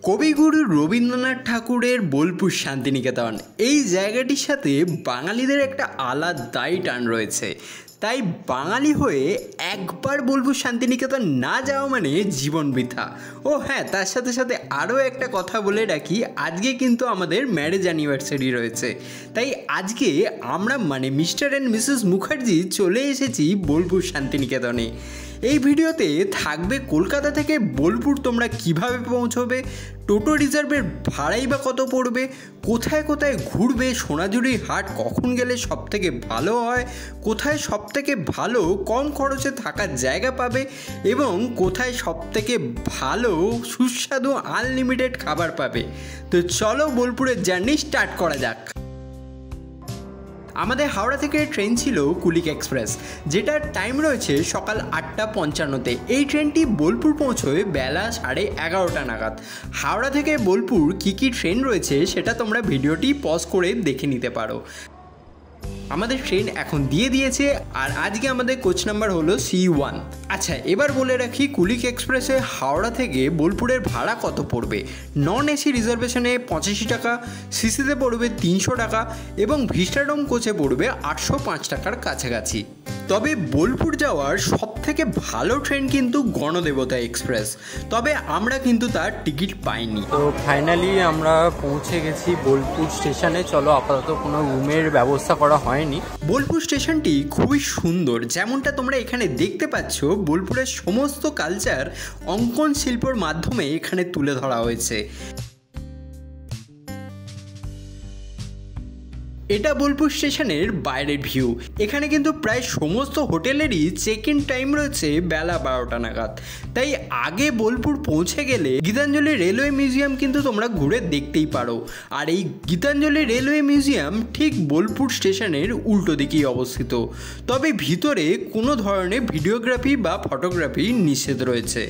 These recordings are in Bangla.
কবিগুরু রবীন্দ্রনাথ ঠাকুরের বোলপুর শান্তিনিকেতন এই জায়গাটির সাথে বাঙালিদের একটা আলাদাই টান রয়েছে। তাই বাঙালি হয়ে একবার বোলপুর শান্তিনিকেতন না যাওয়া মানে জীবন বৃথা। ও হ্যাঁ, তার সাথে সাথে আরও একটা কথা বলে রাখি, আজকে কিন্তু আমাদের ম্যারেজ অ্যানিভার্সারি রয়েছে। তাই আজকে আমরা মানে মিস্টার অ্যান্ড মিসেস মুখার্জি চলে এসেছি বোলপুর শান্তিনিকেতনে। এই ভিডিওতে থাকবে কলকাতা থেকে বোলপুর তোমরা কিভাবে পৌঁছবে, টোটো রিজার্ভের ভাড়াই বা কত পড়বে, কোথায় কোথায় ঘুরবে, সোনাঝুরির হাট কখন গেলে সবথেকে ভালো হয়, কোথায় সবথেকে ভালো কম খরচে থাকার জায়গা পাবে এবং কোথায় সবথেকে ভালো সুস্বাদু আনলিমিটেড খাবার পাবে। তো চলো বোলপুরের জার্নি স্টার্ট করা যাক। আমাদের হাওড়া থেকে ট্রেন ছিল কুলিক এক্সপ্রেস, যেটার টাইম রয়েছে সকাল 8:55। এই ট্রেনটি বোলপুর পৌঁছয় বেলা 11:30 নাগাদ। হাওড়া থেকে বোলপুর কী কী ট্রেন রয়েছে সেটা তোমরা ভিডিওটি পজ করে দেখে নিতে পারো। আমাদের ট্রেন এখন দিয়ে দিয়েছে আর আজকে আমাদের কোচ নাম্বার হলো C1। আচ্ছা, এবার বলে রাখি কুলিক এক্সপ্রেসে হাওড়া থেকে বোলপুরের ভাড়া কত পড়বে। নন এসি রিজার্ভেশনে 85 টাকা, সিসিতে পড়বে 300 টাকা এবং ভিস্টাডোম কোচে পড়বে 805 টাকার কাছাকাছি। তবে বোলপুর যাওয়ার সবথেকে ভালো ট্রেন কিন্তু গণদেবতা এক্সপ্রেস, তবে আমরা কিন্তু তার টিকিট পাইনি। তো ফাইনালি আমরা পৌঁছে গেছি বোলপুর স্টেশনে। চলো, আপাতত কোনো রুমের ব্যবস্থা করা হয়নি। বোলপুর স্টেশনটি খুবই সুন্দর, যেমনটা তোমরা এখানে দেখতে পাচ্ছ। বোলপুরের সমস্ত কালচার অঙ্কন শিল্পের মাধ্যমে এখানে তুলে ধরা হয়েছে। এটা বোলপুর স্টেশনের বাইরের ভিউ। এখানে কিন্তু প্রায় সমস্ত হোটেলেরই চেক ইন টাইম রয়েছে বেলা 12টা নাগাদ। তাই আগে বোলপুর পৌঁছে গেলে গীতাঞ্জলি রেলওয়ে মিউজিয়াম কিন্তু তোমরা ঘুরে দেখতেই পারো। আর এই গীতাঞ্জলি রেলওয়ে মিউজিয়াম ঠিক বোলপুর স্টেশনের উল্টো দিকেই অবস্থিত। তবে ভিতরে কোনো ধরনের ভিডিওগ্রাফি বা ফটোগ্রাফি নিষেধ রয়েছে।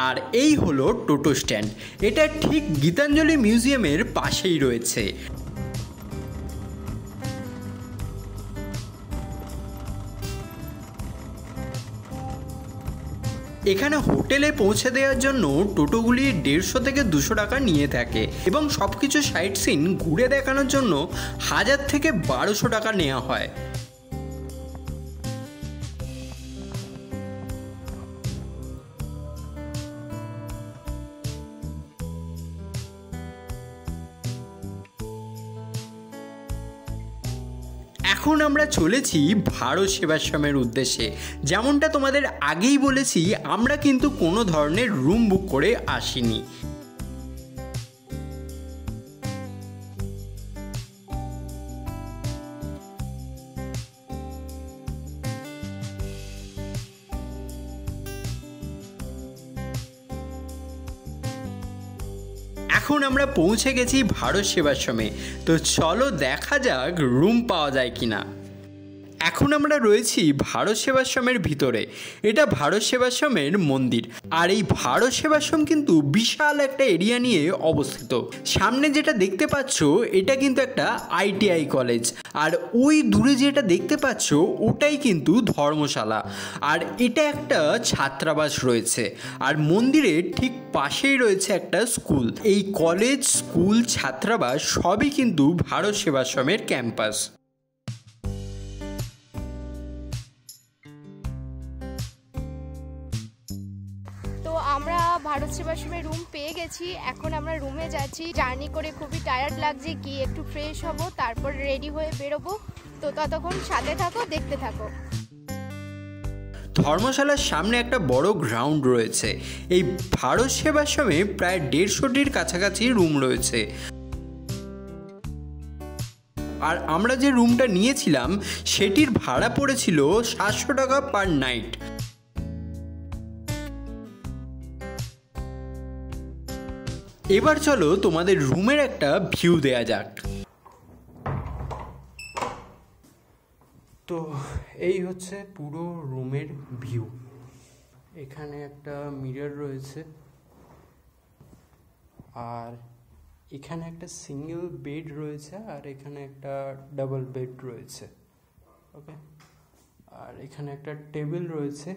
আর এই হলো টোটো স্ট্যান্ড। এটা ঠিক গীতাঞ্জলি মিউজিয়ামের পাশেই রয়েছে। এখানে হোটেলে পৌঁছে দেওয়ার জন্য টোটোগুলি 150 থেকে 200 টাকা নিয়ে থাকে এবং সব কিছু সাইট সিন ঘুরে দেখানোর জন্য 1000 থেকে 1200 টাকা নেওয়া হয়। এখন আমরা চলেছি ভারত সেবাশ্রমের উদ্দেশ্যে। যেমনটা তোমাদের আগেই বলেছি, আমরা কিন্তু কোনো ধরনের রুম বুক করে আসিনি। এখন আমরা পৌঁছে গেছি ভারত সেবাশ্রমে। তো চলো দেখা যাক রুম পাওয়া যায় কিনা। এখন আমরা রয়েছি ভারত সেবাশ্রমের ভিতরে। এটা ভারত সেবাশ্রমের মন্দির। আর এই ভারত সেবাশ্রম কিন্তু বিশাল একটা এরিয়া নিয়ে অবস্থিত। সামনে যেটা দেখতে পাচ্ছ এটা কিন্তু একটা ITI কলেজ, আর ওই দূরে যেটা দেখতে পাচ্ছ ওটাই কিন্তু ধর্মশালা। আর এটা একটা ছাত্রাবাস রয়েছে। আর মন্দিরের ঠিক পাশেই রয়েছে একটা স্কুল। এই কলেজ, স্কুল, ছাত্রাবাস সবই কিন্তু ভারত সেবাশ্রমের ক্যাম্পাস। আমরা ভারত সেবাশ্রমে রুম পেয়ে গেছি। এখন আমরা রুমে যাচ্ছি। জার্নি করে খুবই টায়ার্ড লাগছে, গিয়ে একটু ফ্রেশ হব, তারপর রেডি হয়ে বেরোবো। তো ততক্ষণ সাথে থাকো, দেখতে থাকো। ধর্মশালার সামনে একটা বড় গ্রাউন্ড রয়েছে। এই ভারত সেবাশ্রমে প্রায় 150টির কাছাকাছি রুম রয়েছে। আর আমরা যে রুমটা নিয়েছিলাম সেটির ভাড়া পড়েছিল 700 টাকা পার নাইট। এবার চলো তোমাদের রুমের একটা ভিউ দেয়া যাক। তো এই হচ্ছে পুরো রুমের ভিউ। এখানে একটা মিরর রয়েছে, আর এখানে একটা সিঙ্গেল বেড রয়েছে, আর এখানে একটা ডাবল বেড রয়েছে। ওকে, আর এখানে একটা টেবিল রয়েছে।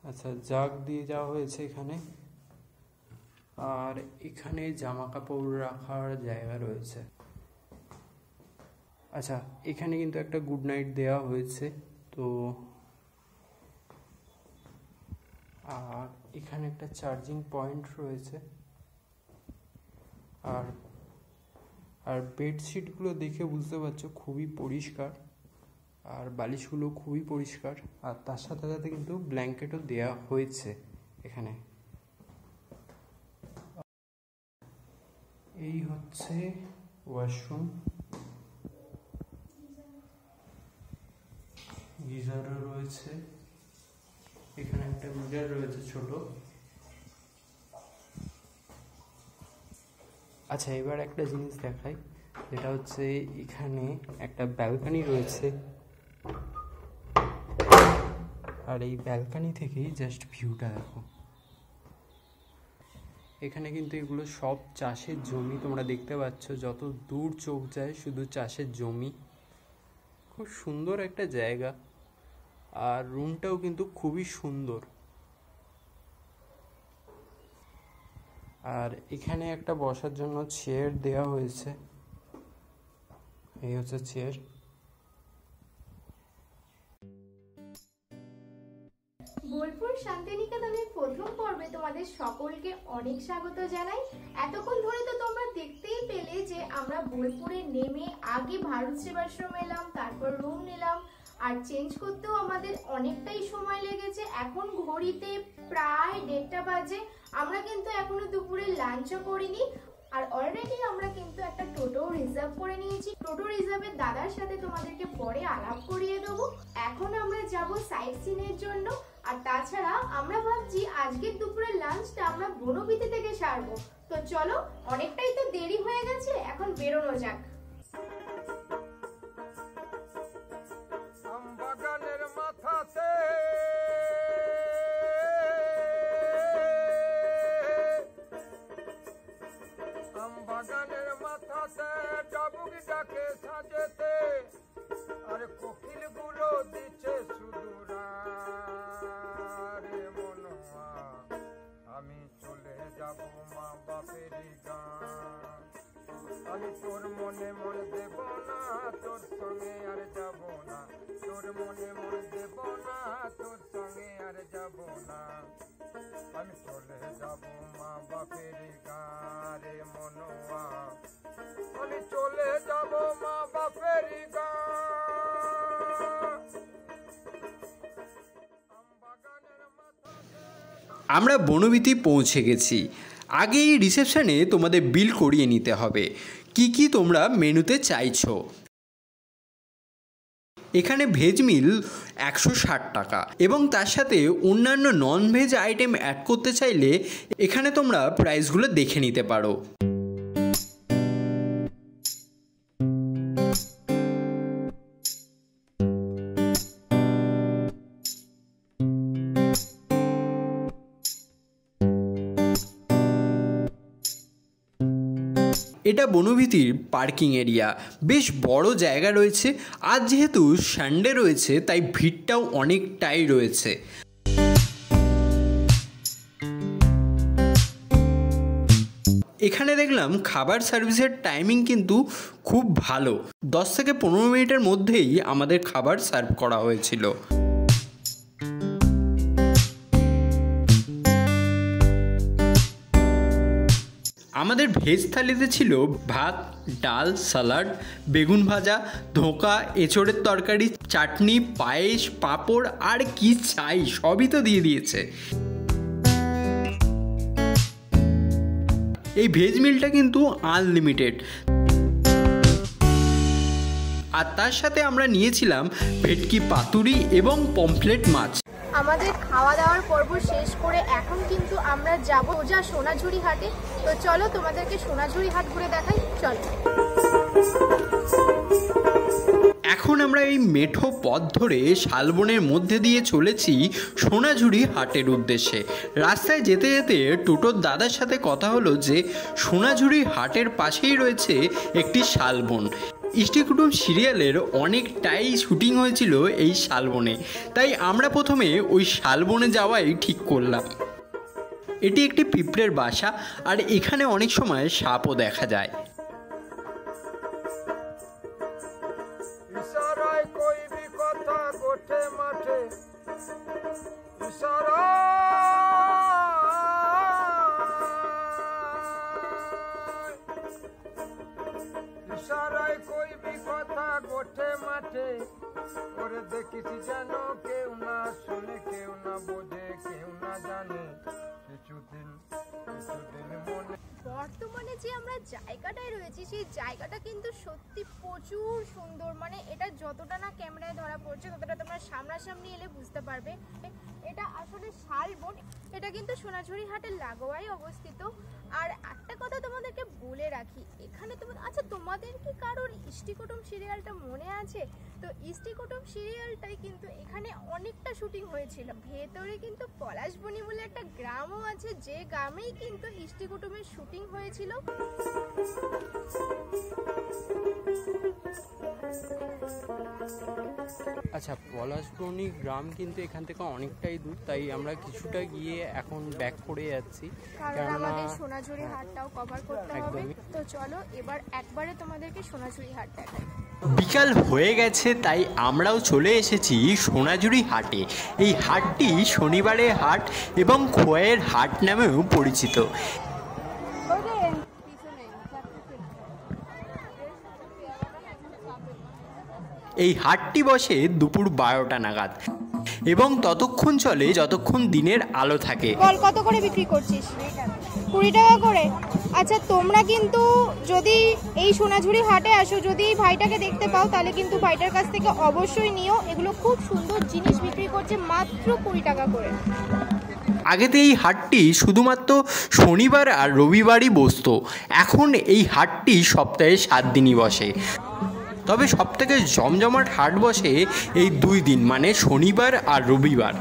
আচ্ছা, জাগ দিয়ে যাওয়া হয়েছে এখানে। আর এখানে জামা কাপড় রাখার জায়গা রয়েছে। আচ্ছা, এখানে কিন্তু একটা গুড নাইট দেওয়া হয়েছে। তো আর এখানে একটা চার্জিং পয়েন্ট রয়েছে। আর বেডশিটগুলো দেখে বুঝতে পারছো খুবই পরিষ্কার, আর বালিশগুলো খুবই পরিষ্কার। আর তার সাথে সাথে কিন্তু ব্ল্যাঙ্কেটও দেওয়া হয়েছে এখানে। এই হচ্ছে ওয়াশরুম, গিজারও রয়েছে। এখানে একটা মিরর রয়েছে ছোট। আচ্ছা, এবার একটা জিনিস দেখাই, যেটা হচ্ছে এখানে একটা ব্যালকনি রয়েছে। আর এই ব্যালকনি থেকেই জাস্ট ভিউটা দেখো। এখানে কিন্তু এগুলো সব চাষের জমি, তোমরা দেখতে পাচ্ছ যত দূর চোখ যায় শুধু চাষের জমি। খুব সুন্দর একটা জায়গা, আর রুমটাও কিন্তু খুবই সুন্দর। আর এখানে একটা বসার জন্য চেয়ার দেওয়া হয়েছে। এই হচ্ছে চেয়ার। বোলপুর শান্তিনিকেতনের প্রথম পর্বে তোমাদের সকলকে অনেক স্বাগত জানাই। এতক্ষণ ধরে তো তোমরা দেখতেই পেলে যে আমরা বোলপুরে নেমে আগে ভারত সেবাশ্রম এলাম, তারপর রুম নিলাম, আর চেঞ্জ করতেও আমাদের অনেকটাই সময় লেগেছে। এখন ঘড়িতে প্রায় 1:30 বাজে। আমরা কিন্তু এখনো দুপুরে লাঞ্চও করিনি, আর অলরেডি আমরা কিন্তু একটা টোটো রিজার্ভ করে নিয়েছি। টোটো রিজার্ভের দাদার সাথে তোমাদেরকে পরে আলাপ করিয়ে দেবো। এখন আমরা যাব সাইট সিনের জন্য। আর তাছাড়া আমরা ভাবছি আজকের দুপুরের লাঞ্চটা আমরা বনবিথি থেকে সারবো। তো চলো, অনেকটাই তো দেরি হয়ে গেছে, এখন বেরোনো যাক। বাগানের মাথাতে বাগানের মাথাতে ডাবুক ডাকে সাজেতে, আর কোকিল গুলো দিচ্ছে সুদূরে মনোয়া। আমি চলে যাব মা বাপের গান, আমি তোর মনে মন দেব না, তোর সঙ্গে আর যাব না। তোর মনে মন দেব না, তোর সঙ্গে আর যাব না। আমি চলে যাব মা বাপের গাঁরে মনোয়া, আমি চলে যাব মা বাপের আমরা বনবিথি পৌঁছে গেছি। আগে এই রিসেপশনে তোমাদের বিল করিয়ে নিতে হবে কি কি তোমরা মেনুতে চাইছো। এখানে ভেজ মিল 160 টাকা, এবং তার সাথে অন্যান্য নন ভেজ আইটেম অ্যাড করতে চাইলে এখানে তোমরা প্রাইসগুলো দেখে নিতে পারো। এটা বনবিথির পার্কিং এরিয়া, বেশ বড় জায়গা রয়েছে। আজ যেহেতু সানডে রয়েছে তাই ভিড়টাও অনেকটাই রয়েছে। এখানে দেখলাম খাবার সার্ভিসের টাইমিং কিন্তু খুব ভালো, 10 থেকে 15 মিনিটের মধ্যেই আমাদের খাবার সার্ভ করা হয়েছিল। আমাদের ভেজ থালিতে ছিল ভাত, ডাল, সালাড, বেগুন ভাজা, ধোঁকা, এঁচোড়ের তরকারি, চাটনি, পায়েস, পাঁপড় আর কি চাই সবই তো দিয়ে দিয়েছে। এই ভেজ মিলটা কিন্তু আনলিমিটেড। আর তার সাথে আমরা নিয়েছিলাম ভেটকি পাতুরি এবং পমফ্লেট মাছ। আমাদের খাওয়া দাওয়ার পর্ব শেষ করে এখন কিন্তু আমরা যাবো সোজা সোনাঝুরি হাটে। তো চলো তোমাদেরকে সোনাঝুরি হাট ঘুরে দেখাই, চলো। এখন আমরা এই মেঠো পথ ধরে শালবনের মধ্যে দিয়ে চলেছি সোনাঝুরি হাটের উদ্দেশ্যে। রাস্তায় যেতে যেতে টোটোর দাদার সাথে কথা হলো যে সোনাঝুরি হাটের পাশেই রয়েছে একটি শালবন। ইষ্টি কুটুম সিরিয়ালের অনেকটাই শুটিং হয়েছিল এই শালবনে, তাই আমরা প্রথমে ওই শালবনে যাওয়াই ঠিক করলাম। এটি একটি পিঁপড়ের বাসা, আর এখানে অনেক সময় সাপও দেখা যায়। ইশারায় কইবি কথা গোঠে মাঠে, ইশারায় কইবি কথা গোঠে মাঠে, ওরে দেখিস যেন কেউ না শুনে, কেউ না বোঝে, কেউ না জানে, কিছুদিন মনে। বর্তমানে যে আমরা জায়গাটায় রয়েছি সেই জায়গাটা কিন্তু সত্যি প্রচুর সুন্দর। মানে এটা যতটা না ক্যামেরায় ধরা পড়ছে ততটা তোমরা সামনাসামনি এলে বুঝতে পারবে। এটা আসলে শালবন, এটা কিন্তু সোনাঝুরি হাটের লাগোয়াই অবস্থিত। আর একটা কথা তোমাদেরকে বলে রাখি, এখানে আচ্ছা তোমাদের কি কারোর ইষ্টি কুটুম সিরিয়ালটা মনে আছে? তো ইষ্টি কুটুম সিরিয়ালটাই কিন্তু এখানে অনেকটা শুটিং হয়েছিল। ভেতরে কিন্তু পলাশবনি বলে একটা গ্রামও আছে, যে গ্রামেই কিন্তু ইষ্টি কুটুমের শুটিং হয়েছিল। আচ্ছা, পলাশবনি গ্রাম কিন্তু এখান থেকে অনেকটাই দূর, তাই আমরা কিছুটা গিয়ে এখন ব্যাক করে যাচ্ছি, কারণ আমাদের সোনাঝুরি হাটটাও কভার করতে হবে। তো চলো এবার একবারে তোমাদেরকে সোনাঝুরি হাট দেখাই। বিকাল হয়ে গেছে, তাই আমরাও চলে এসেছি সোনাঝুরি হাটে। এই হাটটি শনিবারের হাট এবং খোয়ের হাট নামেও পরিচিত। এই হাটটি বসে দুপুর 12টা নাগাদ এবং ততক্ষণ চলে যতক্ষণ দিনের আলো থাকে। বল কত করে বিক্রি করছিস? 20 টাকা করে। আচ্ছা, তোমরা কিন্তু যদি এই সোনাঝুরি হাটে আসো, যদি এই ভাইটাকে দেখতে পাও, তাহলে কিন্তু ভাইটার কাছ থেকে অবশ্যই নিও। এগুলো খুব সুন্দর জিনিস বিক্রি করছে মাত্র 20 টাকা করে। আগেতে এই হাটটি শুধুমাত্র শনিবার আর রবিবারই বসতো, এখন এই হাটটি সপ্তাহে 7 দিনই বসে। তবে সবথেকে জমজমাট হাট বসে এই 2 দিন, মানে শনিবার আর রবিবার।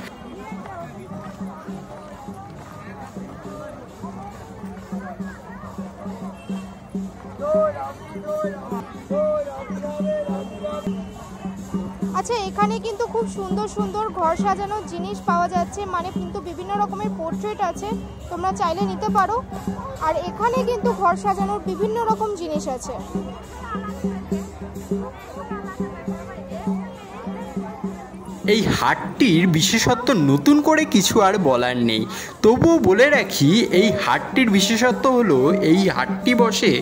আচ্ছা, এখানে কিন্তু খুব সুন্দর সুন্দর ঘর সাজানোর জিনিস পাওয়া যাচ্ছে, মানে কিন্তু বিভিন্ন রকমের পোর্ট্রেট আছে, তোমরা চাইলে নিতে পারো। আর এখানে কিন্তু ঘর সাজানোর বিভিন্ন রকম জিনিস আছে। এই হাটটির বিশেষত্ব নতুন করে কিছু আর বলার নেই, তবুও বলে রাখি এই হাটটির বিশেষত্ব হলো এই হাটটি বসে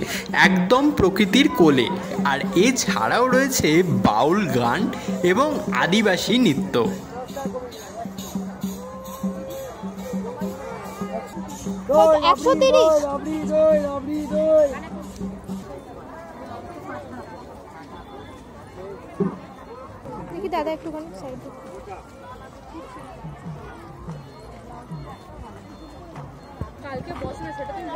একদম প্রকৃতির কোলে। আর এছাড়াও রয়েছে বাউল গান এবং আদিবাসী নৃত্য। দেখি দাদা একটুখানি সাইডে। কালকে বসে সেটা তুমি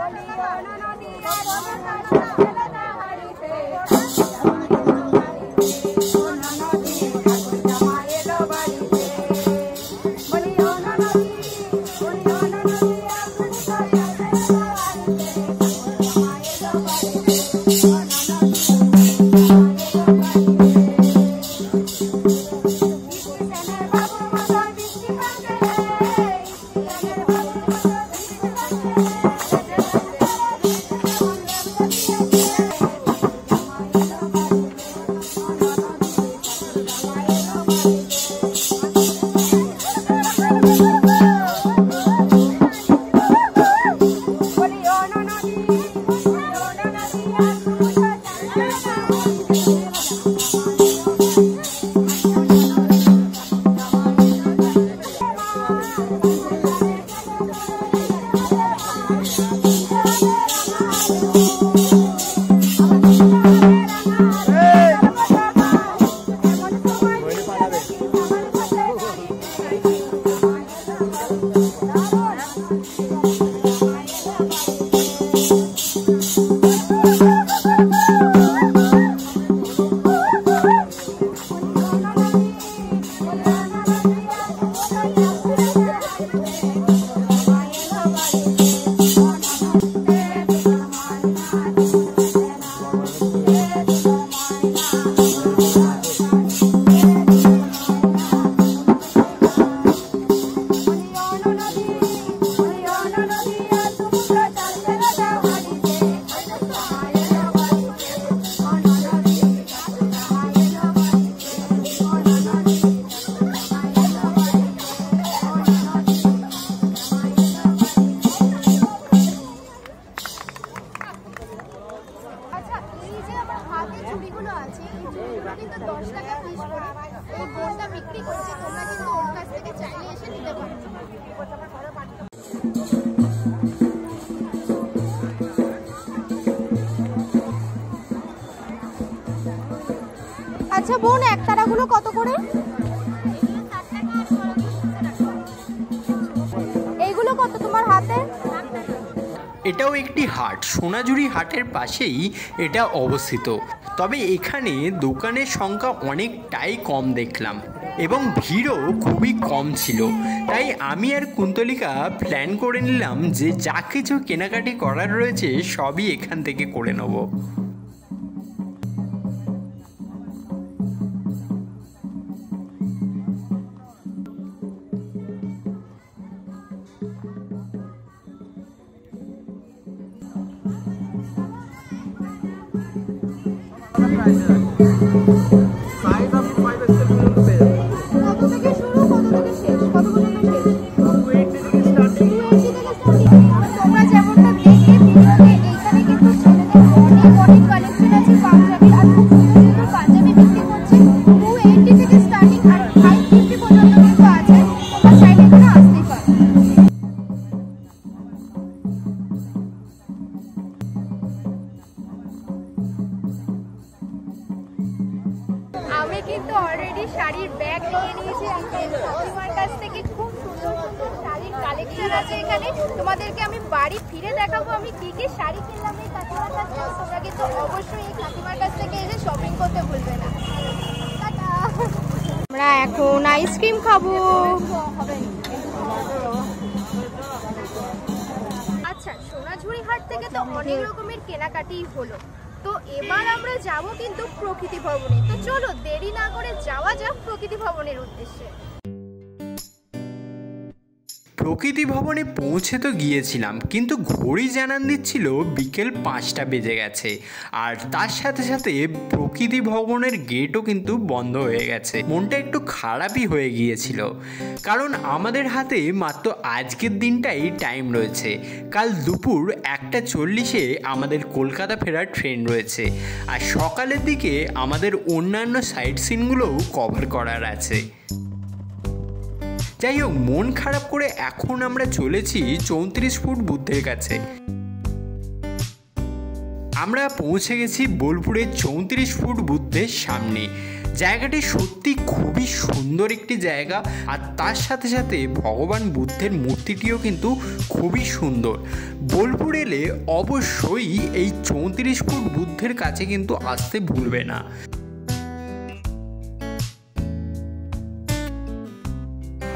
আচ্ছা বোন, একতারাগুলো কত করে? এইগুলো কত তোমার হাতে? এটাও একটি হাট, সোনাঝুরি হাটের পাশেই এটা অবস্থিত। তবে এখানে দোকানের সংখ্যা অনেকটাই কম দেখলাম এবং ভিড়ও খুবই কম ছিল। তাই আমি আর কুন্তলিকা প্ল্যান করে নিলাম যে যা কিছু কেনাকাটি করার রয়েছে সবই এখান থেকে করে নেব। কত থেকে শুরু, কত থেকে শেষ, কত পর্যন্ত শেষ? তোমরা যেমনটা দেখলে ভিডিওতে, এইখানে কিন্তু ছেলেদের অনেক কালেকশন আছে পাঞ্জাবি, আর খুব সুন্দর সুন্দর পাঞ্জাবি বিক্রি করছে। 280 থেকে স্টার্টিং আর 550 পর্যন্ত কিন্তু আছে। তোমরা চাইলে এখানে আসতেই পারো। আমি কিন্তু অলরেডি শাড়ির ব্যাগ নিয়ে নিয়েছি কাকিমার কাছ থেকে। খুব সুন্দর সুন্দর শাড়ির কালেকশন আছে এখানে। তোমাদেরকে আমি বাড়ি ফিরে দেখাবো আমি কি কি শাড়ি কিনলাম এই কাকিমার কাছ থেকে। তোমরা কিন্তু অবশ্যই এই কাকিমার কাছ থেকে এসে শপিং করতে ভুলবে না। আমরা এখন আইসক্রিম খাবো। আচ্ছা, সোনাঝুরি হাট থেকে তো অনেক রকমের কেনাকাটি হলো, তো এবার আমরা যাব কিন্তু প্রকৃতি ভবনে। তো চলো দেরি না করে যাওয়া যাক প্রকৃতি ভবনের উদ্দেশ্যে। প্রকৃতি ভবনে পৌঁছে তো গিয়েছিলাম, কিন্তু ঘড়ি জানান দিচ্ছিল বিকেল 5টা বেজে গেছে। আর তার সাথে সাথে প্রকৃতি ভবনের গেটও কিন্তু বন্ধ হয়ে গেছে। মনটা একটু খারাপই হয়ে গিয়েছিল, কারণ আমাদের হাতে মাত্র আজকের দিনটাই টাইম রয়েছে। কাল দুপুর 1:40-এ আমাদের কলকাতা ফেরার ট্রেন রয়েছে, আর সকালের দিকে আমাদের অন্যান্য সাইট সিনগুলোও কভার করার আছে। যাই হোক, মন খারাপ করে এখন আমরা চলেছি 34 ফুট বুদ্ধের কাছে। আমরা পৌঁছে গেছি বোলপুরের 34 ফুট বুদ্ধের সামনে। জায়গাটি সত্যি খুবই সুন্দর একটি জায়গা, আর তার সাথে সাথে ভগবান বুদ্ধের মূর্তিটিও কিন্তু খুবই সুন্দর। বোলপুর এলে অবশ্যই এই 34 ফুট বুদ্ধের কাছে কিন্তু আসতে ভুলবে না।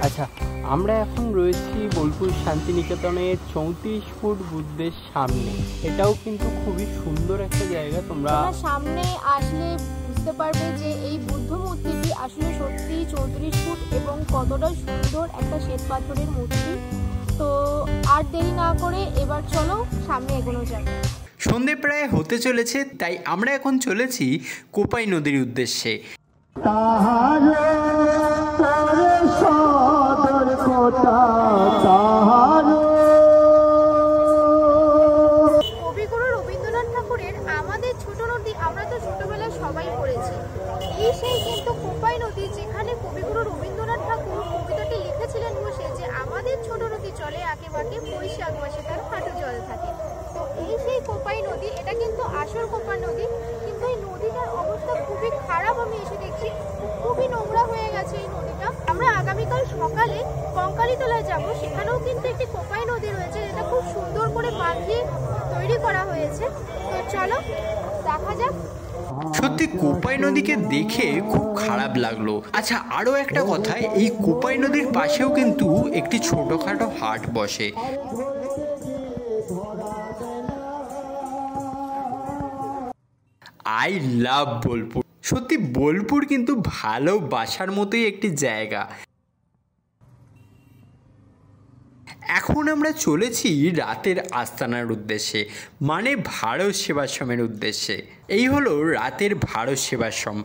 আচ্ছা, আমরা এখন রয়েছি বোলপুর শান্তিনিকেতনের 34 ফুট বুদ্ধের সামনে। এটাও কিন্তু খুবই সুন্দর একটা জায়গা। তোমরা সামনে আসলে বুঝতে পারবে যে এই বুদ্ধ মূর্তিটি আসলে সত্যি 34 ফুট এবং কতটা সুন্দর একটা শ্বেত পাথরের মূর্তি। তো আর দেরি না করে এবার চলো সামনে এগোনো যাক। সন্ধে প্রায় হতে চলেছে, তাই আমরা এখন চলেছি কোপাই নদীর উদ্দেশ্যে। কবিগুরু রবীন্দ্রনাথ ঠাকুরের আমাদের ছোট নদী, আমরা তো ছোটবেলায় সবাই পড়েছি। এই সেই কিন্তু কোপাই নদী, যেখানে কবিগুরু রবীন্দ্রনাথ ঠাকুর কবিতাটি লিখেছিলেন বসে যে আমাদের ছোট নদী চলে আঁকে বাঁকে, বৈশাখ মাসে তার হাঁটু জল থাকে। তো এই সেই কোপাই নদী, এটা কিন্তু আসল কোপাই নদী, কিন্তু এই নদীটার অবস্থা খুবই খারাপ। আমি এসে দেখছি খুবই নোংরা হয়ে গেছে এই নদীটা। আমরা আগামীকাল সকালে কঙ্কালীতলায় যাব, সেখানেও কিন্তু একটি কোপাই নদী রয়েছে, যেটা খুব সুন্দর করে বাঁধিয়ে তৈরি করা হয়েছে। তো চলো দেখা যাক। সত্যি কোপাই নদীকে দেখে খুব খারাপ লাগলো। আচ্ছা, আরও একটা কথা, এই কোপাই নদীর পাশেও কিন্তু একটি ছোটখাটো হাট বসে। I love Bolpur. সত্যি বোলপুর কিন্তু ভালোবাসার মতোই একটি জায়গা। এখন আমরা চলেছি রাতের আস্তানার উদ্দেশ্যে, মানে ভারত সেবাশ্রমের উদ্দেশ্যে। এই হলো রাতের ভারত সেবাশ্রম।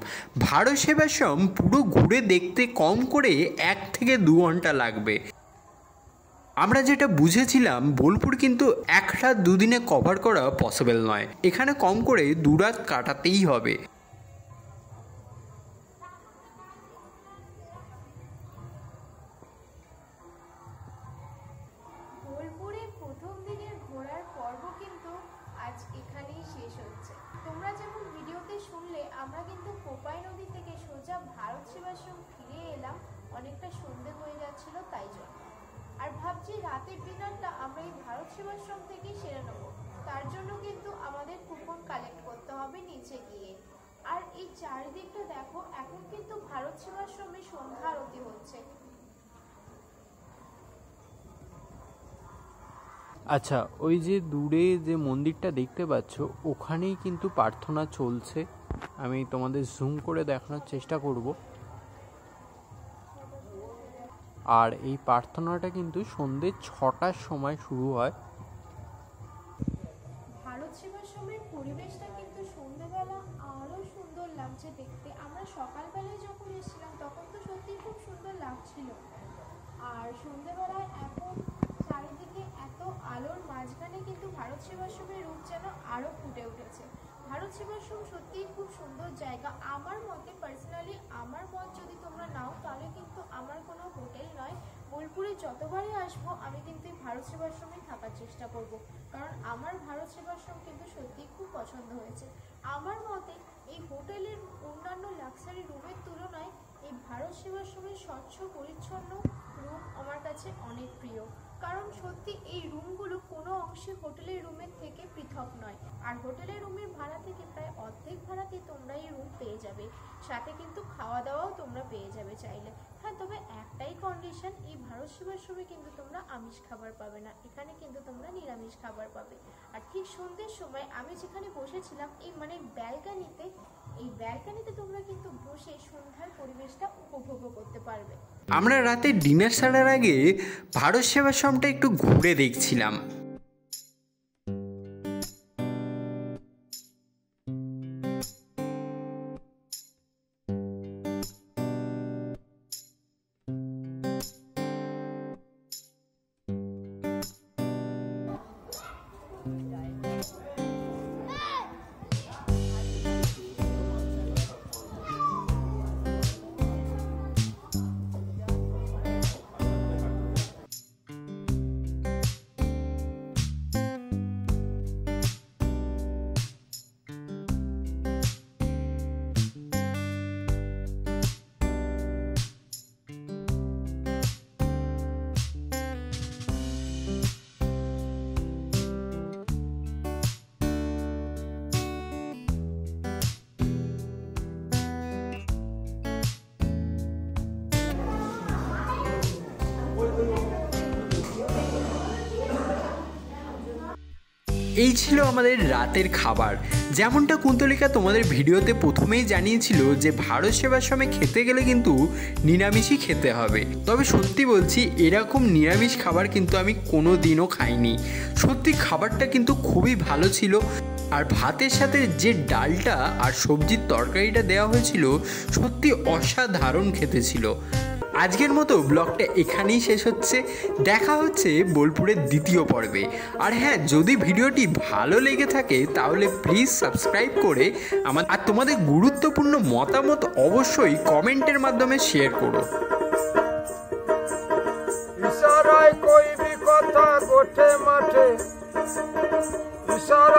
ভারত সেবাশ্রম পুরো ঘুরে দেখতে কম করে 1 থেকে 2 ঘন্টা লাগবে। আমরা যেটা বুঝেছিলাম, বোলপুর কিন্তু 1 রাত 2 দিনে কভার করা পসিবল নয়। এখানে কম করে 2 রাত কাটাতেই হবে। বোলপুরের প্রথম দিনের ঘোরার পর্ব কিন্তু আজ এখানেই শেষ হচ্ছে। তোমরা যেমন ভিডিওতে শুনলে, আমরা কিন্তু কোপাই নদী থেকে ভারত সেবাশ্রম ফিরে এলাম, অনেকটা সন্ধে হয়ে যাচ্ছিল তাই জন্য। আর ভাবছি রাতের ডিনারটা আমরা এই ভারত সেবাশ্রম থেকেই সেরে নেবো। তার জন্য কিন্তু আমাদের কুপন কালেক্ট করতে হবে নিচে গিয়ে। আর এই চারিদিকটা দেখো, এখন কিন্তু ভারত সেবাশ্রমে সন্ধ্যা আরতি হচ্ছে। আচ্ছা, ওই যে দূরে যে মন্দিরটা দেখতে পাচ্ছ ওখানেই কিন্তু প্রার্থনা চলছে। আমি তোমাদের জুম করে দেখানোর চেষ্টা করব। আর এই প্রার্থনাটা কিন্তু সন্ধ্যে 6টার সময় শুরু হয়। ভারত সেবাশ্রমের পরিবেশটা কিন্তু সন্ধ্যেবেলা আরো সুন্দর লাগছে দেখতে। আমরা সকালবেলায় যখন এসেছিলাম তখন তো সত্যি খুব সুন্দর লাগছিল, আর সন্ধ্যেবেলায় এখন চারিদিকে এত আলোর মাঝখানে কিন্তু ভারত সেবাশ্রমের রূপ যেন আরো ফুটে উঠেছে। ভারত সেবাশ্রম সত্যিই খুব সুন্দর জায়গা। আমার মতে পার্সোনালি, আমার মত যদি তোমরা নাও তাহলে কিন্তু আমার কোনো হোটেল নয়, বোলপুরে যতবারই আসবো আমি কিন্তু এই ভারত সেবাশ্রমেই থাকার চেষ্টা করব, কারণ আমার ভারত সেবাশ্রম কিন্তু সত্যিই খুব পছন্দ হয়েছে। আমার মতে এই হোটেলের অন্যান্য লাক্সারি রুমের তুলনায় এই ভারত সেবাশ্রমের স্বচ্ছ পরিচ্ছন্ন রুম আমার কাছে অনেক প্রিয়, কারণ সত্যি এই রুমগুলো কোনো অংশে হোটেলের রুমের থেকে পৃথক নয়। আর হোটেলের রুমের ভাড়া থেকে প্রায় অর্ধেক ভাড়াতে তোমরা এই রুম পেয়ে যাবে, সাথে কিন্তু খাওয়া দাওয়াও তোমরা পেয়ে যাবে চাইলে। হ্যাঁ, তবে একটাই কন্ডিশন, এই ভারত সেবাশ্রমে কিন্তু তোমরা আমিষ খাবার পাবে না, এখানে কিন্তু তোমরা নিরামিষ খাবার পাবে। আর ঠিক সন্ধ্যের সময় আমি যেখানে বসেছিলাম এই ব্যালকানিতে, এই ব্যালকানিতে তোমরা কিন্তু বসে সন্ধ্যার পরিবেশটা উপভোগ করতে পারবে। আমরা রাতে ডিনার সারার আগে ভারত সেবাশ্রমটা একটু ঘুরে দেখছিলাম। এই ছিল আমাদের রাতের খাবার। যেমনটা কুন্তলিকা তোমাদের ভিডিওতে প্রথমেই জানিয়েছিল যে ভারত সেবাশ্রমে খেতে গেলে কিন্তু নিরামিষই খেতে হবে। তবে সত্যি বলছি, এরকম নিরামিষ খাবার কিন্তু আমি কোনো দিনও খাইনি। সত্যি খাবারটা কিন্তু খুবই ভালো ছিল। আর ভাতের সাথে যে ডালটা আর সবজির তরকারিটা দেওয়া হয়েছিল সত্যি অসাধারণ খেতে ছিল। আজকের মতো ব্লগটা এখানেই শেষ হচ্ছে। দেখা হচ্ছে বোলপুরের দ্বিতীয় পর্বে। আর হ্যাঁ, যদি ভিডিওটি ভালো লেগে থাকে তাহলে প্লিজ সাবস্ক্রাইব করে আর তোমাদের গুরুত্বপূর্ণ মতামত অবশ্যই কমেন্টের মাধ্যমে শেয়ার করো। ইশারায় কই বি কথা গোঠে মাঠে, ইশারা